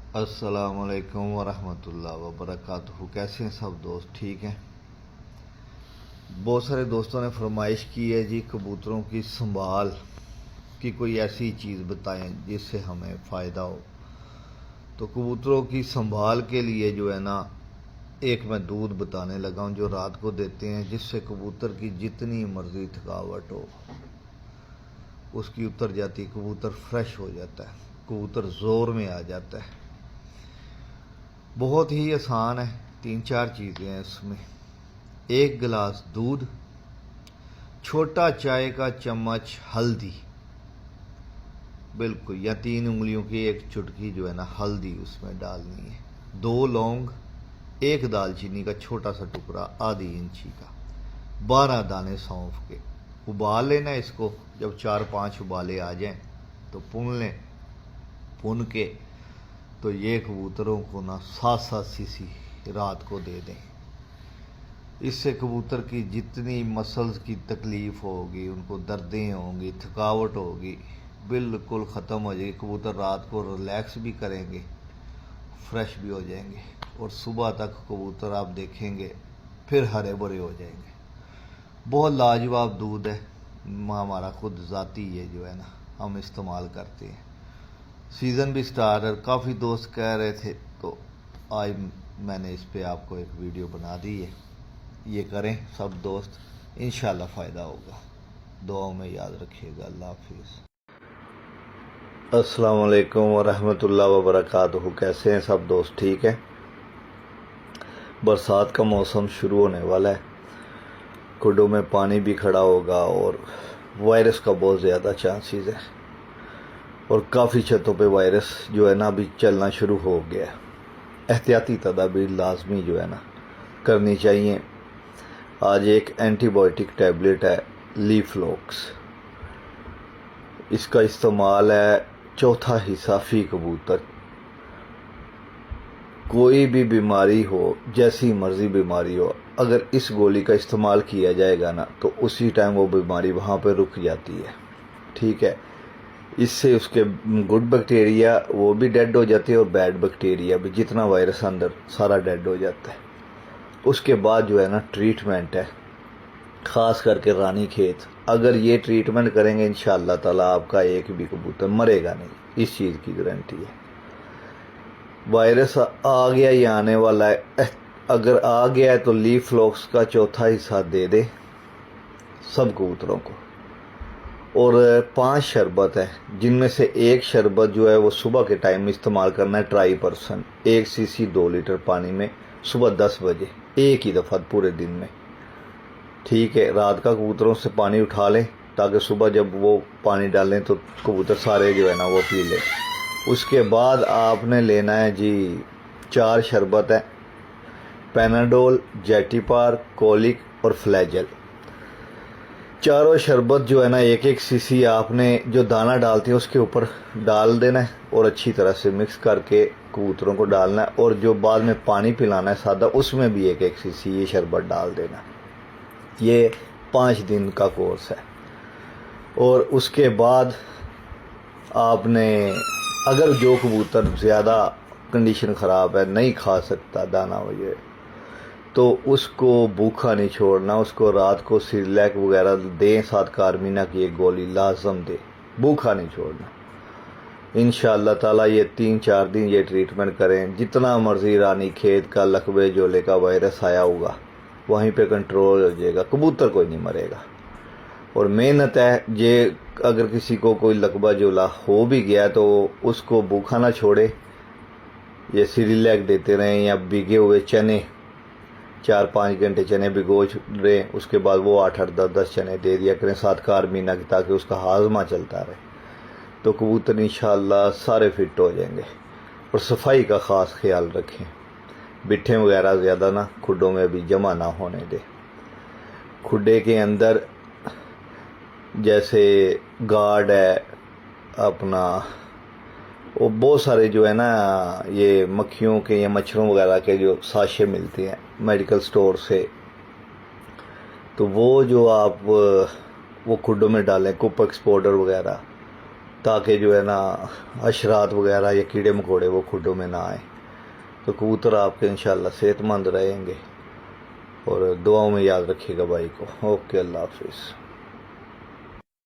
अस्सलाम वालेकुम वरहमतुल्लाह वबरकातुहू। कैसे हैं सब दोस्त? ठीक हैं। बहुत सारे दोस्तों ने फरमाइश की है जी कबूतरों की संभाल की कोई ऐसी चीज़ बताएं जिससे हमें फ़ायदा हो। तो कबूतरों की संभाल के लिए जो है ना, एक मैं दूध बताने लगा हूँ जो रात को देते हैं, जिससे कबूतर की जितनी मर्ज़ी थकावट हो उसकी उतर जाती, कबूतर फ्रेश हो जाता है, कबूतर ज़ोर में आ जाता है। बहुत ही आसान है, 3-4 चीज़ें हैं इसमें। 1 गिलास दूध, छोटा चाय का चम्मच हल्दी, बिल्कुल, या 3 उंगलियों की एक चुटकी जो है ना हल्दी उसमें डालनी है। 2 लौंग, 1 दालचीनी का छोटा सा टुकड़ा आधी इंची का, 12 दाने सौंफ के। उबाल लेना इसको। जब 4-5 उबाले आ जाएं तो भून लें। भून के तो ये कबूतरों को ना 7-7 सीसी रात को दे दें। इससे कबूतर की जितनी मसल्स की तकलीफ़ होगी, उनको दर्दें होंगी, थकावट होगी, बिल्कुल ख़त्म हो जाएगी। कबूतर रात को रिलैक्स भी करेंगे, फ्रेश भी हो जाएंगे, और सुबह तक कबूतर आप देखेंगे फिर हरे भरे हो जाएंगे। बहुत लाजवाब दूध है, हमारा खुद ज़ाती ये जो है ना हम इस्तेमाल करते हैं। सीज़न भी स्टार्ट है, काफ़ी दोस्त कह रहे थे, तो आज मैंने इस पे आपको एक वीडियो बना दी है। ये करें सब दोस्त, इंशाल्लाह फ़ायदा होगा। दुआओं में याद रखिएगा। अल्लाह हाफिज़। अस्सलाम वालेकुम वरहमतुल्लाह वबरकातुहू। कैसे हैं सब दोस्त? ठीक है। बरसात का मौसम शुरू होने वाला है, खुडों में पानी भी खड़ा होगा और वायरस का बहुत ज़्यादा चांसेस है, और काफ़ी छतों पे वायरस जो है ना अभी चलना शुरू हो गया है। एहतियाती तदाबीर लाजमी जो है ना करनी चाहिए। आज एक एंटीबायोटिक टैबलेट है लीफ्लॉक्स, इसका इस्तेमाल है चौथा हिस्सा फ़ी कबूतर। कोई भी बीमारी हो, जैसी मर्ज़ी बीमारी हो, अगर इस गोली का इस्तेमाल किया जाएगा ना तो उसी टाइम वो बीमारी वहाँ पर रुक जाती है। ठीक है। इससे उसके गुड बैक्टीरिया वो भी डेड हो जाते हैं, और बैड बैक्टीरिया भी, जितना वायरस अंदर सारा डेड हो जाता है। उसके बाद जो है ना ट्रीटमेंट है, ख़ास करके रानी खेत। अगर ये ट्रीटमेंट करेंगे इंशाअल्लाह ताला आपका एक भी कबूतर मरेगा नहीं, इस चीज़ की गारंटी है। वायरस आ गया या आने वाला है, अगर आ गया है तो लीफ्लॉक्स का चौथा हिस्सा दे दे सब कबूतरों को। और 5 शरबत है, जिनमें से एक शरबत जो है वो सुबह के टाइम में इस्तेमाल करना है। ट्राई पर्सन 1 सीसी 2 लीटर पानी में सुबह 10 बजे एक ही दफ़ा पूरे दिन में। ठीक है। रात का कबूतरों से पानी उठा लें ताकि सुबह जब वो पानी डालें तो कबूतर सारे जो है ना वो पी लें। उसके बाद आपने लेना है जी 4 शरबत है, पैनाडोल, जेटिपार, कोलिक और फ्लैजल। चारों शरबत जो है ना 1-1 सीसी आपने जो दाना डालते हैं उसके ऊपर डाल देना है, और अच्छी तरह से मिक्स करके कबूतरों को डालना है। और जो बाद में पानी पिलाना है सादा, उसमें भी 1-1 सीसी ये शरबत डाल देना। ये 5 दिन का कोर्स है। और उसके बाद आपने, अगर जो कबूतर ज़्यादा कंडीशन ख़राब है, नहीं खा सकता दाना वगैरह, तो उसको भूखा नहीं छोड़ना। उसको रात को सिरलैक वगैरह दें, साथ कार्मिना की एक गोली लाजम दे, भूखा नहीं छोड़ना। इंशाअल्लाह ताला ये 3-4 दिन ये ट्रीटमेंट करें, जितना मर्ज़ी रानी खेत का, लकवे जोले का वायरस आया होगा वहीं पे कंट्रोल हो जाएगा, कबूतर कोई नहीं मरेगा। और मेहनत है ये, अगर किसी को कोई लकवा जोला हो भी गया तो उसको भूखा ना छोड़े, ये सिरिलैक देते रहें, या भीगे हुए चने 4-5 घंटे चने भिगो रहे, उसके बाद वो 8-8, 10-10 चने दे दिया करें साथ कार्मिना की, ताकि उसका हाजमा चलता रहे। तो कबूतर इंशाअल्लाह सारे फिट हो जाएंगे। और सफाई का ख़ास ख्याल रखें, बिट्ठे वगैरह ज़्यादा ना खुडों में भी जमा ना होने दें। खुडे के अंदर जैसे गार्ड है अपना, वो बहुत सारे जो है ना ये मक्खियों के या मच्छरों वगैरह के जो साशे मिलते हैं मेडिकल स्टोर से, तो वो जो आप वो खुडों में डालें, कुपक्स पाउडर वगैरह, تاکہ جو ہے نا حشرات وغیرہ یا کیڑے مکوڑے وہ کھڈوں میں نہ آئیں. تو کبوتر آپ کے انشاءاللہ صحت مند رہیں گے. اور دعاؤں میں یاد رکھیے گا بھائی کو. اوکے، اللہ حافظ.